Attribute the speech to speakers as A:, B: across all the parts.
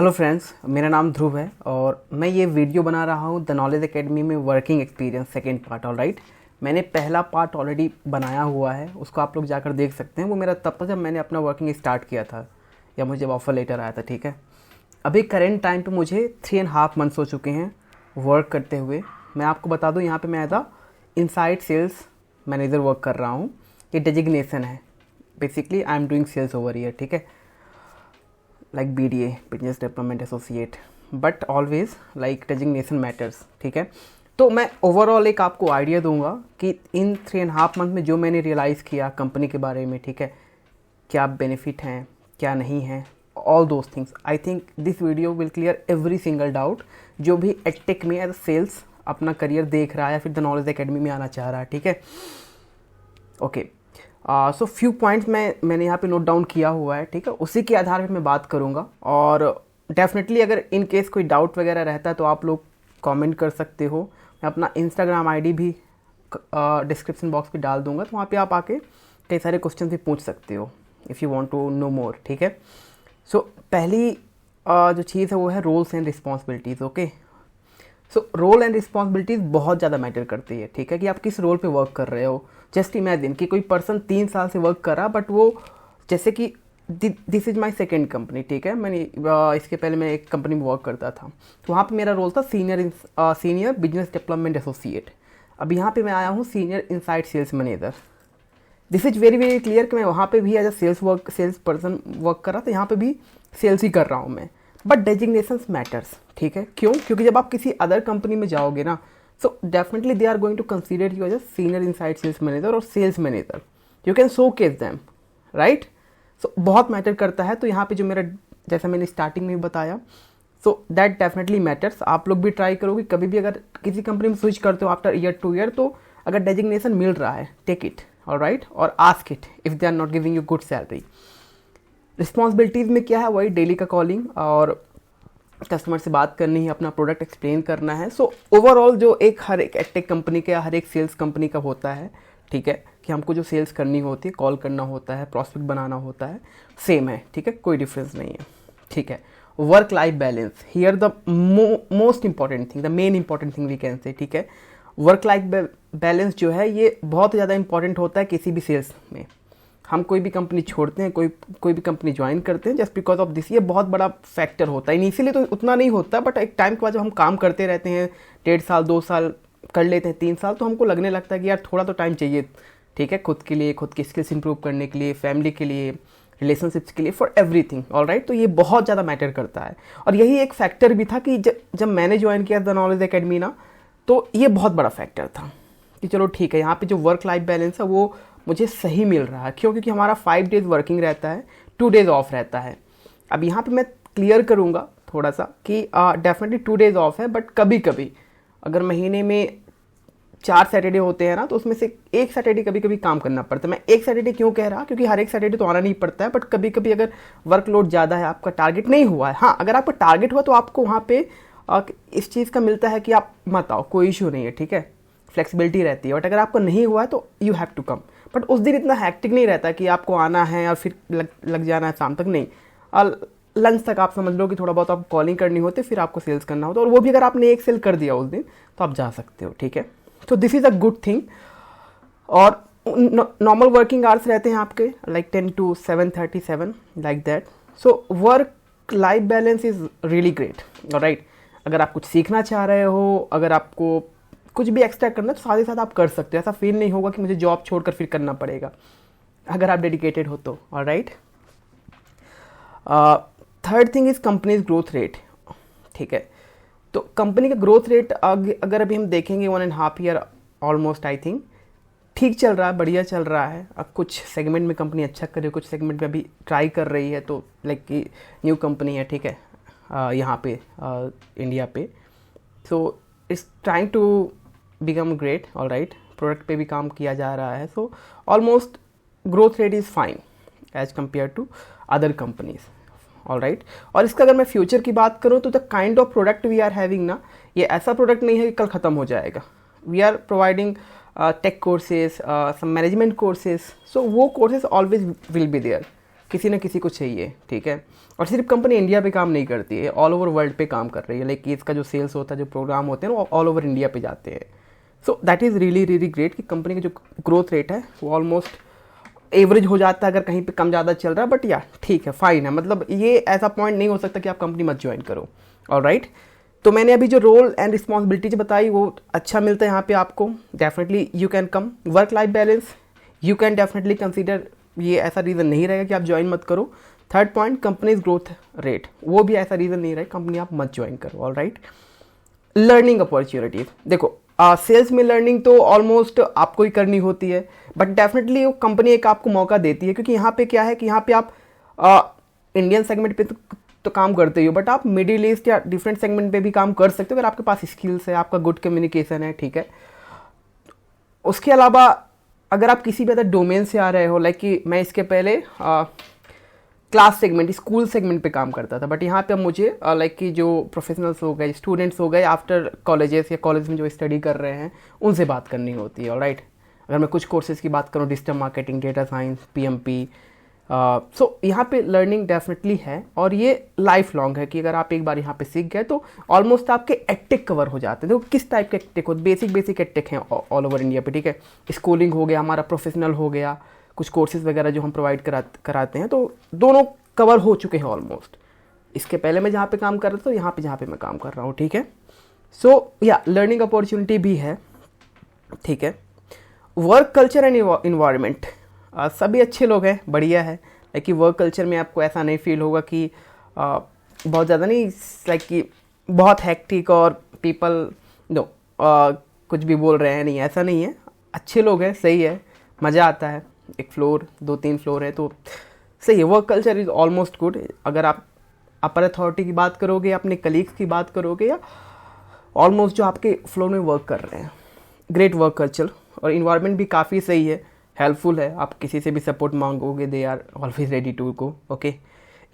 A: Hello friends, मेरा नाम ध्रुव है और मैं ये वीडियो बना रहा हूँ द नॉलेज एकेडमी में working experience second part. All right, मैंने पहला पार्ट ऑलरेडी बनाया हुआ है, उसको आप लोग जाकर देख सकते हैं। वो मेरा तब था जब मैंने अपना वर्किंग स्टार्ट किया था या मुझे ऑफर लेटर आया था। ठीक है, अभी करेंट टाइम पे मुझे 3.5 मंथ्स हो चुके हैं वर्क करते हुए। मैं आपको बता दूँ, यहाँ पर मैं as a inside sales manager work कर रहा हूँ। ये डेजिग्नेशन है, basically I am doing sales over year. ठीक है, like BDA, Business Development Associate, but always like designation matters। ठीक है, तो मैं ओवरऑल एक आपको आइडिया दूंगा कि इन 3.5 मंथ में जो मैंने रियलाइज़ किया कंपनी के बारे में। ठीक है, क्या बेनिफिट हैं, क्या नहीं है, all those things. I think this video will clear every single doubt जो भी एडटेक में एज सेल्स अपना करियर देख रहा है या फिर द नॉलेज एकेडमी में आना चाह रहा है। ठीक है, ओके। सो फ्यू पॉइंट्स मैंने यहाँ पे नोट डाउन किया हुआ है। ठीक है, उसी के आधार पे मैं बात करूँगा और डेफिनेटली अगर इन केस कोई डाउट वगैरह रहता है तो आप लोग कमेंट कर सकते हो। मैं अपना इंस्टाग्राम आईडी भी डिस्क्रिप्शन बॉक्स पे डाल दूँगा, तो वहाँ पे आप आके कई सारे क्वेश्चन भी पूछ सकते हो if you want to know more. ठीक है, सो पहली जो चीज़ है वो है roles and responsibilities. Okay, so role and responsibilities बहुत ज़्यादा मैटर करती है। ठीक है, कि आप किस रोल पे वर्क कर रहे हो। जस्ट इमेजिन कि कोई पर्सन 3 साल से वर्क कर रहा, बट वो जैसे कि this is my second company. ठीक है, मैंने इसके पहले मैं एक कंपनी में वर्क करता था, तो वहाँ पे मेरा रोल था सीनियर बिजनेस डेवलपमेंट एसोसिएट। अब यहाँ पे मैं आया हूँ senior inside sales manager. This is very very clear कि मैं वहाँ पे भी as a sales person work कर रहा था, यहाँ पे भी सेल्स ही कर रहा हूँ मैं। But designations matters. ठीक है, क्यों? क्योंकि जब आप किसी अदर कंपनी में जाओगे ना, so definitely they are going to consider you as a senior inside sales manager और sales manager. You can showcase them, right? So बहुत मैटर करता है। तो यहाँ पे जो मेरा, जैसा मैंने स्टार्टिंग में भी बताया, सो दैट डेफिनेटली मैटर्स। आप लोग भी ट्राई करोगे कभी भी अगर किसी कंपनी में स्विच करते हो आफ्टर ईयर 2 ईयर, तो अगर डेजिग्नेशन मिल रहा है, टेक इट। ऑलराइट, और ask it if they are not giving you good salary. Responsibilities में क्या है? वही डेली का कॉलिंग और कस्टमर से बात करनी है, अपना प्रोडक्ट एक्सप्लेन करना है। सो ओवरऑल जो एक हर एक एडटेक कंपनी का, हर एक सेल्स कंपनी का होता है, ठीक है, कि हमको जो सेल्स करनी होती है, कॉल करना होता है, प्रॉस्पेक्ट बनाना होता है, सेम है। ठीक है, कोई डिफरेंस नहीं है। ठीक है, work life balance, here the most important thing, the main important thing we can say. ठीक है, वर्क लाइफ बैलेंस जो है ये बहुत ज़्यादा इंपॉर्टेंट होता है किसी भी सेल्स में। हम कोई भी कंपनी छोड़ते हैं, कोई भी कंपनी ज्वाइन करते हैं, जस्ट बिकॉज ऑफ दिस, ये बहुत बड़ा फैक्टर होता है। इनिशियली तो उतना नहीं होता, बट एक टाइम के बाद जब हम काम करते रहते हैं, 1.5 साल 2 साल कर लेते हैं, 3 साल, तो हमको लगने लगता है कि यार थोड़ा तो टाइम चाहिए। ठीक है, खुद के लिए, खुद की स्किल्स इंप्रूव करने के लिए, फैमिली के लिए, रिलेशनशिप्स के लिए, फॉर एवरीथिंग। ऑलराइट, तो ये बहुत ज़्यादा मैटर करता है। और यही एक फैक्टर भी था कि जब मैंने ज्वाइन किया द नॉलेज एकेडमी ना, तो ये बहुत बड़ा फैक्टर था कि चलो ठीक है, यहाँ पे जो वर्क लाइफ बैलेंस है वो मुझे सही मिल रहा है। क्यों? क्योंकि हमारा 5 डेज वर्किंग रहता है, 2 डेज ऑफ रहता है। अब यहाँ पे मैं क्लियर करूँगा थोड़ा सा कि डेफिनेटली 2 डेज ऑफ है, बट कभी कभी अगर महीने में 4 सैटरडे होते हैं ना, तो उसमें से एक सैटरडे कभी कभी काम करना पड़ता है। मैं एक सैटरडे क्यों कह रहा, क्योंकि हर एक सैटरडे तो आना नहीं पड़ता है, बट कभी कभी अगर वर्कलोड ज़्यादा है, आपका टारगेट नहीं हुआ है, हाँ अगर आपका टारगेट हुआ तो आपको वहाँ पे इस चीज़ का मिलता है कि आप मत आओ, कोई इशू नहीं है। ठीक है, फ्लेक्सिबिलिटी रहती है। बट अगर आपको नहीं हुआ है तो you have to come. But उस दिन इतना हैक्टिक नहीं रहता कि आपको आना है और फिर लग जाना है शाम तक, नहीं। लंच तक आप समझ लो कि थोड़ा बहुत आपको कॉलिंग करनी होती है, फिर आपको सेल्स करना होता है, और वो भी अगर आपने एक सेल कर दिया उस दिन तो आप जा सकते हो। ठीक है, तो this is a good thing. और नॉर्मल वर्किंग आवर्स रहते हैं आपके like 10 to 7:37 like that. So work life balance is really great. Alright, अगर आप कुछ सीखना चाह रहे हो, अगर आपको कुछ भी एक्स्ट्रा करना है, तो साथ ही साथ आप कर सकते हो। ऐसा फील नहीं होगा कि मुझे जॉब छोड़कर फिर करना पड़ेगा, अगर आप डेडिकेटेड हो तो। Alright, third thing is companies growth rate. ठीक है, तो कंपनी का ग्रोथ रेट अगर अभी हम देखेंगे 1.5 ईयर ऑलमोस्ट, आई थिंक ठीक चल रहा है, बढ़िया चल रहा है। अब कुछ सेगमेंट में कंपनी अच्छा कर रही है, कुछ सेगमेंट में अभी ट्राई कर रही है, तो लाइक कि न्यू कंपनी है। ठीक है, यहाँ पे इंडिया पे, so it's trying to become great. Alright, product पे भी काम किया जा रहा है। So almost growth rate is fine as compare to other companies. Alright, और इसका अगर मैं फ्यूचर की बात करूँ तो the kind of product we are having ना, ये ऐसा प्रोडक्ट नहीं है कि कल ख़त्म हो जाएगा। We are providing tech courses, some management courses, so वो courses always will be there. किसी न किसी को चाहिए, ठीक है। और सिर्फ कंपनी इंडिया पे काम नहीं करती है, ऑल ओवर वर्ल्ड पे काम कर रही है। लाइक इसका जो सेल्स होता है, जो प्रोग्राम होते हैं वो ऑल ओवर इंडिया पे जाते हैं। So that is really really great कि कंपनी का जो ग्रोथ रेट है वो ऑलमोस्ट एवरेज हो जाता है, अगर कहीं पे कम ज़्यादा चल रहा है, बट या ठीक है, फाइन है। मतलब ये ऐसा पॉइंट नहीं हो सकता कि आप कंपनी मत ज्वाइन करो। ऑलराइट, तो मैंने अभी जो रोल एंड रिस्पॉन्सिबिलिटीज बताई वो अच्छा मिलता है यहाँ पे आपको। Definitely you can come. Work life balance you can definitely consider, ये ऐसा रीज़न नहीं रहेगा कि आप ज्वाइन मत करो। Third point, companies growth rate, वो भी ऐसा रीज़न नहीं रहेगा कंपनी आप मत ज्वाइन करो। ऑलराइट, लर्निंग अपॉर्चुनिटीज़, देखो सेल्स में लर्निंग तो ऑलमोस्ट आपको ही करनी होती है, बट डेफिनेटली वो कंपनी एक आपको मौका देती है, क्योंकि यहाँ पे क्या है कि यहाँ पे आप इंडियन सेगमेंट पे तो काम करते ही हो, बट आप मिडिल ईस्ट या डिफरेंट सेगमेंट पे भी काम कर सकते हो अगर आपके पास स्किल्स है, आपका गुड कम्युनिकेशन है, ठीक है। उसके अलावा अगर आप किसी भी अदर डोमेन से आ रहे हो, लाइक कि मैं इसके पहले क्लास सेगमेंट, स्कूल सेगमेंट पे काम करता था, बट यहाँ पे अब मुझे लाइक कि जो प्रोफेशनल्स हो गए, स्टूडेंट्स हो गए, आफ्टर कॉलेजेस या कॉलेज में जो स्टडी कर रहे हैं उनसे बात करनी होती है। ऑलराइट, अगर मैं कुछ कोर्सेज़ की बात करूँ, digital marketing, data science, PMP, सो यहाँ पे लर्निंग डेफिनेटली है, और ये लाइफ लॉन्ग है कि अगर आप एक बार यहाँ पे सीख गए तो ऑलमोस्ट आपके एडटेक कवर हो जाते हैं। देखो किस टाइप के एडटेक हो, बेसिक एडटेक हैं ऑल ओवर इंडिया पे, ठीक है। स्कूलिंग हो गया, हमारा प्रोफेशनल हो गया, कुछ कोर्सेज वगैरह जो हम प्रोवाइड कराते हैं, तो दोनों कवर हो चुके हैं ऑलमोस्ट। इसके पहले मैं जहाँ पे काम कर रहा था, तो यहाँ पे जहाँ पे मैं काम कर रहा हूँ, ठीक है। सो या लर्निंग अपॉर्चुनिटी भी है, ठीक है। वर्क कल्चर एंड इन्वायरमेंट, सभी अच्छे लोग हैं, बढ़िया है। लाइक वर्क कल्चर में आपको ऐसा नहीं फील होगा कि बहुत ज़्यादा नहीं, लाइक कि बहुत हैक्टिक और पीपल नो कुछ भी बोल रहे हैं, नहीं, ऐसा नहीं है। अच्छे लोग हैं, सही है, मज़ा आता है। एक फ्लोर, 2-3 फ्लोर है तो सही है। Work culture is almost good. अगर आप अपर अथॉरिटी की बात करोगे, अपने कलीग्स की बात करोगे, या ऑलमोस्ट जो आपके फ्लोर में वर्क कर रहे हैं, ग्रेट वर्क कल्चर। और इन्वायरमेंट भी काफ़ी सही है, हेल्पफुल है। आप किसी से भी सपोर्ट मांगोगे, they are always ready to go. Okay,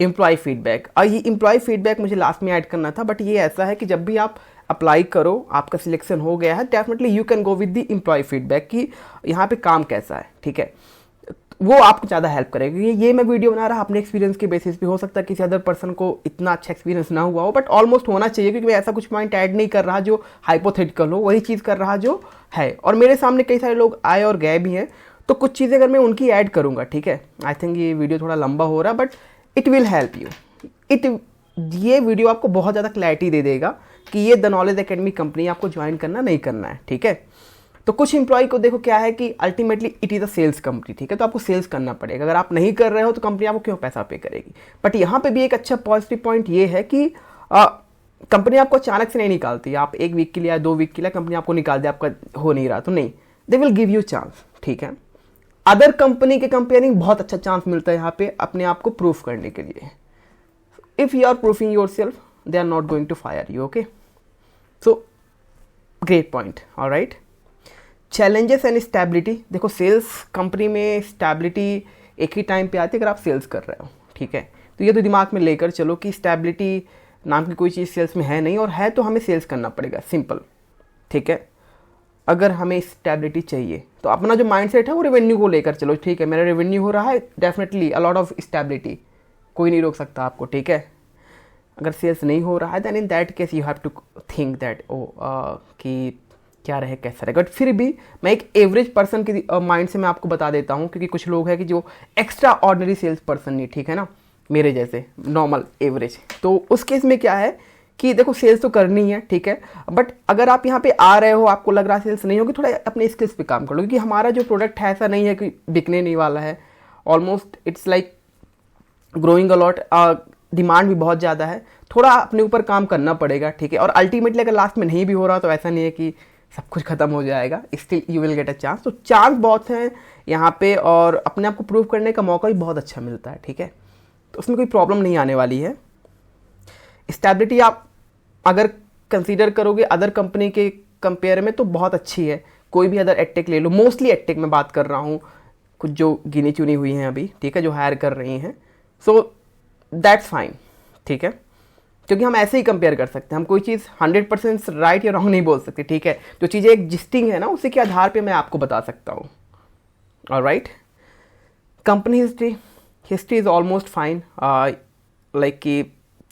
A: employee feedback, ये एम्प्लॉय फीडबैक मुझे लास्ट में ऐड करना था, बट ये ऐसा है कि जब भी आप अप्लाई करो, आपका सिलेक्शन हो गया है, definitely you can go with the employ feedback कि यहाँ पे काम कैसा है, ठीक है। वो आपको ज़्यादा हेल्प करेगा। ये मैं वीडियो बना रहा अपने एक्सपीरियंस के बेसिस पे, हो सकता है किसी अदर पर्सन को इतना अच्छा एक्सपीरियंस ना हुआ हो, बट ऑलमोस्ट होना चाहिए, क्योंकि मैं ऐसा कुछ पॉइंट ऐड नहीं कर रहा जो हाइपोथेटिकल हो, वही चीज़ कर रहा जो है। और मेरे सामने कई सारे लोग आए और गए भी हैं, तो कुछ चीज़ें अगर मैं उनकी ऐड करूँगा, ठीक है। आई थिंक ये वीडियो थोड़ा लंबा हो रहा है, but it will help you. ये वीडियो आपको बहुत ज़्यादा क्लैरिटी दे देगा कि ये द नॉलेज एकेडमी कंपनी आपको ज्वाइन करना नहीं करना है, ठीक है। तो कुछ एम्प्लॉय को देखो क्या है कि ultimately it is a sales company, ठीक है, तो आपको सेल्स करना पड़ेगा। अगर आप नहीं कर रहे हो तो कंपनी आपको क्यों पैसा पे करेगी। बट यहाँ पे भी एक अच्छा पॉजिटिव पॉइंट ये है कि कंपनी आपको अचानक से नहीं निकालती। आप 1 वीक के लिए या 2 वीक के लिए कंपनी आपको निकाल दे, आपका हो नहीं रहा तो नहीं, they will give you chance, ठीक है। अदर कंपनी के कंपेयरिंग बहुत अच्छा चांस मिलता है यहाँ पे अपने आप को प्रूफ करने के लिए। If you are proofing your self, they are not going to fire you. Okay, so great point. Alright, challenges and stability, देखो सेल्स कंपनी में स्टेबिलिटी एक ही टाइम पे आती है अगर आप सेल्स कर रहे हो, ठीक है। तो ये तो दिमाग में लेकर चलो कि स्टेबिलिटी नाम की कोई चीज़ सेल्स में है नहीं, और है तो हमें सेल्स करना पड़ेगा, सिंपल, ठीक है। अगर हमें स्टेबिलिटी चाहिए तो अपना जो माइंडसेट है वो रेवेन्यू को लेकर चलो, ठीक है। मेरा रेवेन्यू हो रहा है, definitely a lot of stability, कोई नहीं रोक सकता आपको, ठीक है। अगर सेल्स नहीं हो रहा है then in that case you have to think that कि क्या रहे कैसा रहे। बट फिर भी मैं एक एवरेज पर्सन की माइंड से मैं आपको बता देता हूँ, क्योंकि कुछ लोग हैं कि जो एक्स्ट्रा ऑर्डिनरी सेल्स पर्सन नहीं, ठीक है ना, मेरे जैसे नॉर्मल एवरेज। तो उस केस में क्या है कि देखो सेल्स तो करनी है, ठीक है, बट अगर आप यहाँ पे आ रहे हो, आपको लग रहा है सेल्स नहीं होगी, थोड़ा अपने स्किल्स पे काम कर लो, क्योंकि हमारा जो प्रोडक्ट है ऐसा नहीं है कि बिकने नहीं वाला है। Almost it's like growing a lot, demand भी बहुत ज़्यादा है, थोड़ा अपने ऊपर काम करना पड़ेगा, ठीक है। और अल्टीमेटली अगर लास्ट में नहीं भी हो रहा तो ऐसा नहीं है कि सब कुछ खत्म हो जाएगा, still you will get a chance. तो चांस बहुत हैं यहाँ पे, और अपने आप को प्रूव करने का मौका भी बहुत अच्छा मिलता है, ठीक है। तो उसमें कोई प्रॉब्लम नहीं आने वाली है। स्टेबिलिटी आप अगर कंसीडर करोगे अदर कंपनी के कंपेयर में तो बहुत अच्छी है। कोई भी अदर एडटेक ले लो, मोस्टली एडटेक में बात कर रहा हूँ, कुछ जो गिनी चुनी हुई हैं अभी, ठीक है, जो हायर कर रही हैं, सो दैट्स फाइन, ठीक है। क्योंकि हम ऐसे ही कंपेयर कर सकते हैं, हम कोई चीज़ 100% राइट या रॉन्ग नहीं बोल सकते, ठीक है। जो चीज़ें एग्जिस्टिंग है ना, उसी के आधार पे मैं आपको बता सकता हूँ। Alright, company history, history is almost fine, like कि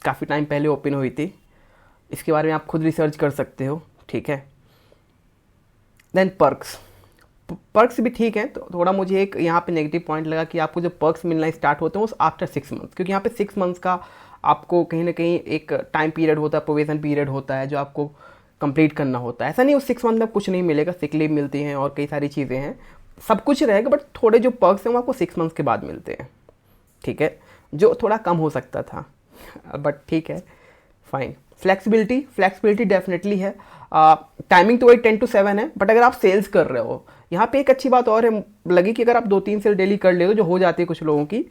A: काफ़ी टाइम पहले ओपन हुई थी, इसके बारे में आप खुद रिसर्च कर सकते हो, ठीक है। देन पर्क्स भी ठीक है, तो थोड़ा मुझे एक यहाँ पे नेगेटिव पॉइंट लगा कि आपको जो पर्क्स मिलना स्टार्ट होते हैं वो आफ्टर 6 मंथ, क्योंकि यहाँ पे 6 मंथ्स का आपको कहीं ना कहीं एक टाइम पीरियड होता है, प्रोवेशन पीरियड होता है जो आपको कंप्लीट करना होता है। ऐसा नहीं उस 6 मंथ में कुछ नहीं मिलेगा, सिक लीव मिलती हैं और कई सारी चीज़ें हैं, सब कुछ रहेगा, बट थोड़े जो पर्क्स हैं वो आपको 6 मंथ्स के बाद मिलते हैं, ठीक है, जो थोड़ा कम हो सकता था, बट ठीक है, फाइन। फ्लेक्सिबिलिटी डेफिनेटली है। टाइमिंग तो वही 10 to 7 है, बट अगर आप सेल्स कर रहे हो, यहाँ पे एक अच्छी बात और है लगी कि अगर आप 2-3 सेल डेली कर ले हो, जो हो जाती है कुछ लोगों की,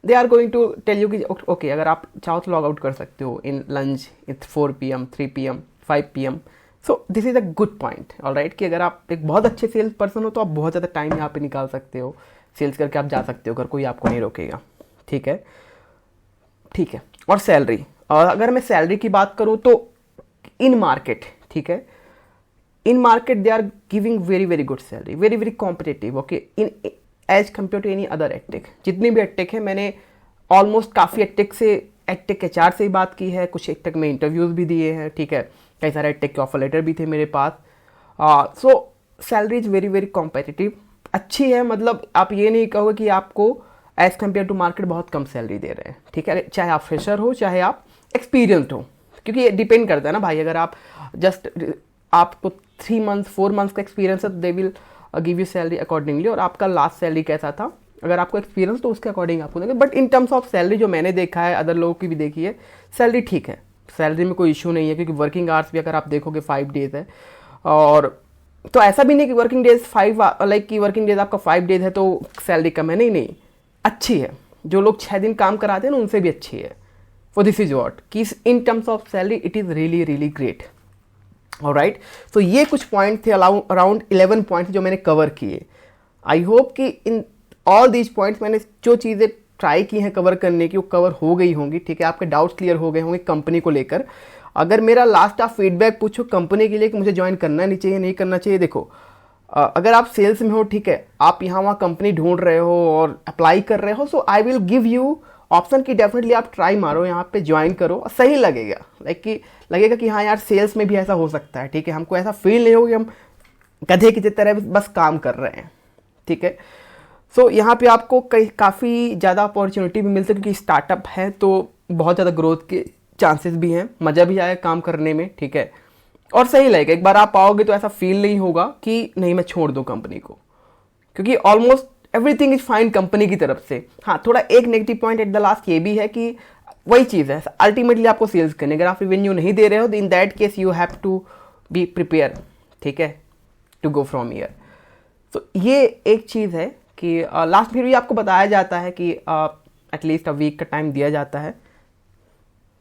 A: they are going to tell you कि ओके अगर आप चाहो तो लॉग आउट कर सकते हो in lunch, in 4 PM, 3 PM, 5 PM। So this is a good point, alright, कि अगर आप एक बहुत अच्छे सेल्स पर्सन हो तो आप बहुत ज़्यादा टाइम यहाँ पे निकाल सकते हो, सेल्स करके आप जा सकते हो, अगर कोई आपको नहीं रोकेगा, ठीक है। और सैलरी, और अगर मैं सैलरी की बात करूँ तो इन मार्केट, ठीक है, in market they are giving very good salary, very competitive, okay, in as compare to any other edtech. जितनी भी एडटेक है, मैंने ऑलमोस्ट काफ़ी एडटेक HR से ही बात की है, कुछ एडटेक में इंटरव्यूज़ भी दिए हैं, ठीक है, कई सारे एडटेक के ऑफर लेटर भी थे मेरे पास। So salary is very competitive, अच्छी है, मतलब आप ये नहीं कहोगे कि आपको एज कम्पेयर टू मार्केट बहुत कम सैलरी दे रहे हैं, ठीक है, चाहे आप फ्रेशर हो चाहे आप एक्सपीरियंस्ड हो, क्योंकि ये डिपेंड करता है ना भाई, अगर आप जस्ट आपको 3 months 4 months का एक्सपीरियंस है तो they will give you salary accordingly, और आपका लास्ट सैलरी कैसा था, अगर आपको एक्सपीरियंस तो उसके अकॉर्डिंग आपको देंगे। But in terms of salary जो मैंने देखा है, अदर लोगों की भी देखी है, सैलरी ठीक है, सैलरी में कोई इशू नहीं है, क्योंकि वर्किंग आवर्स भी अगर आप देखोगे 5 days है, और तो ऐसा भी नहीं कि वर्किंग डेज 5 लाइक कि वर्किंग डेज आपका 5 days है तो सैलरी कम है, नहीं, अच्छी है। जो लोग 6 दिन काम कराते हैं ना उनसे भी अच्छी है। फॉर दिस इज वॉट कि in terms of salary it is really great, alright. तो ये कुछ पॉइंट थे, अराउंड 11 पॉइंट्स जो मैंने कवर किए। आई होप कि इन ऑल दीज पॉइंट्स मैंने जो चीज़ें ट्राई की हैं कवर करने की वो कवर हो गई होंगी, ठीक है, आपके डाउट्स क्लियर हो गए होंगे कंपनी को लेकर। अगर मेरा लास्ट आप फीडबैक पूछो कंपनी के लिए कि मुझे ज्वाइन करना नहीं चाहिए, नहीं करना चाहिए, देखो अगर आप सेल्स में हो, ठीक है, आप यहाँ वहाँ कंपनी ढूंढ रहे हो और अप्लाई कर रहे हो, so I will give you option कि डेफिनेटली आप ट्राई मारो, यहाँ पे ज्वाइन करो, सही लगेगा, लाइक कि लगेगा कि हाँ यार सेल्स में भी ऐसा हो सकता है, ठीक है, हमको ऐसा फील नहीं होगा कि हम गधे की तरह बस काम कर रहे हैं, ठीक है। सो यहाँ पे आपको काफ़ी ज़्यादा अपॉर्चुनिटी भी मिलती है, क्योंकि स्टार्टअप है तो बहुत ज़्यादा ग्रोथ के चांसेस भी हैं, मज़ा भी आएगा काम करने में, ठीक है, और सही लगेगा। एक बार आप आओगे तो ऐसा फील नहीं होगा कि नहीं मैं छोड़ दूँ कंपनी को, क्योंकि almost everything is fine company की तरफ से। हाँ, थोड़ा एक negative point at the last ये भी है कि वही चीज़ है, अल्टीमेटली आपको सेल्स करने, अगर आप रेवेन्यू नहीं दे रहे हो तो in that case you have to be prepare, ठीक है, टू गो फ्रॉम ईयर। तो ये एक चीज़ है कि लास्ट में भी आपको बताया जाता है कि एटलीस्ट अ वीक का टाइम दिया जाता है।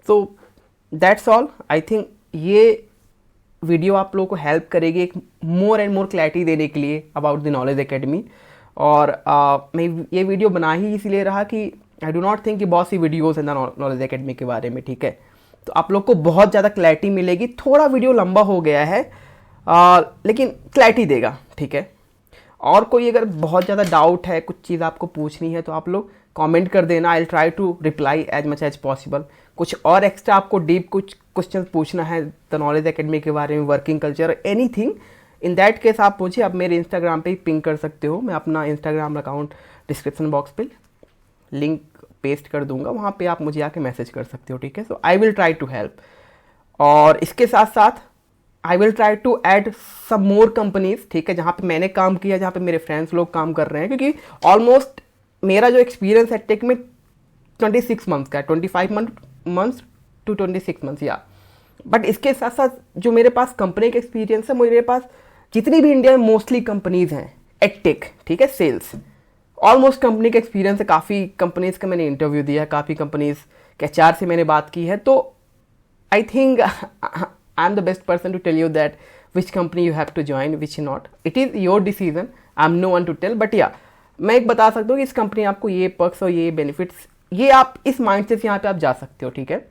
A: So that's all. I think ये वीडियो आप लोगों को हेल्प करेगी एक मोर एंड मोर क्लैरिटी देने के लिए अबाउट द नॉलेज एकेडमी। और मैं ये वीडियो बना ही इसलिए रहा कि आई डू नॉट थिंक कि बहुत सी वीडियोज़ हैं नॉलेज एकेडमी के बारे में, ठीक है, तो आप लोग को बहुत ज़्यादा क्लैरिटी मिलेगी। थोड़ा वीडियो लंबा हो गया है लेकिन क्लैरिटी देगा, ठीक है। और कोई अगर बहुत ज़्यादा डाउट है, कुछ चीज़ आपको पूछनी है, तो आप लोग कमेंट कर देना, I will try to reply as much as possible. कुछ और एक्स्ट्रा आपको डीप कुछ क्वेश्चन पूछना है द नॉलेज एकेडमी के बारे में, working culture, anything, in that case आप मुझे आप मेरे इंस्टाग्राम पे ही पिंग कर सकते हो। मैं अपना इंस्टाग्राम अकाउंट डिस्क्रिप्शन बॉक्स पे लिंक पेस्ट कर दूंगा, वहाँ पे आप मुझे आके मैसेज कर सकते हो, ठीक है। So I will try to help. और इसके साथ साथ I will try to add some more companies, ठीक है, जहाँ पे मैंने काम किया, जहाँ पे मेरे फ्रेंड्स लोग काम कर रहे हैं, क्योंकि ऑलमोस्ट मेरा जो एक्सपीरियंस है टेक में 26 मंथ्स का है, 25 मंथ्स टू 26 मंथ्स या। बट इसके साथ साथ जो मेरे पास कंपनी का एक्सपीरियंस है, मेरे पास जितनी भी इंडिया में मोस्टली कंपनीज हैं एडटेक, ठीक है, सेल्स, ऑलमोस्ट कंपनी का एक्सपीरियंस है। काफ़ी कंपनीज का मैंने इंटरव्यू दिया है, काफ़ी कंपनीज के HR से मैंने बात की है। तो I think I am the best person to tell you that which company you have to join, which not, it is your decision, I am no one to tell. But या मैं एक बता सकता हूँ कि इस कंपनी आपको ये पर्क्स और ये बेनिफिट्स, ये आप इस माइंड से यहाँ पे आप जा सकते हो, ठीक है।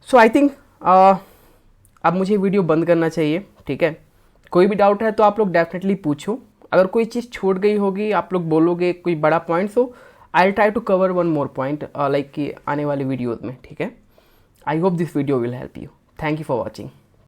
A: सो आई थिंक अब मुझे वीडियो बंद करना चाहिए, ठीक है। कोई भी डाउट है तो आप लोग डेफिनेटली पूछो। अगर कोई चीज़ छूट गई होगी, आप लोग बोलोगे कोई बड़ा पॉइंट्स हो, I will try to cover one more point like कि आने वाले वीडियोज़ में, ठीक है। I hope this video will help you. Thank you for watching.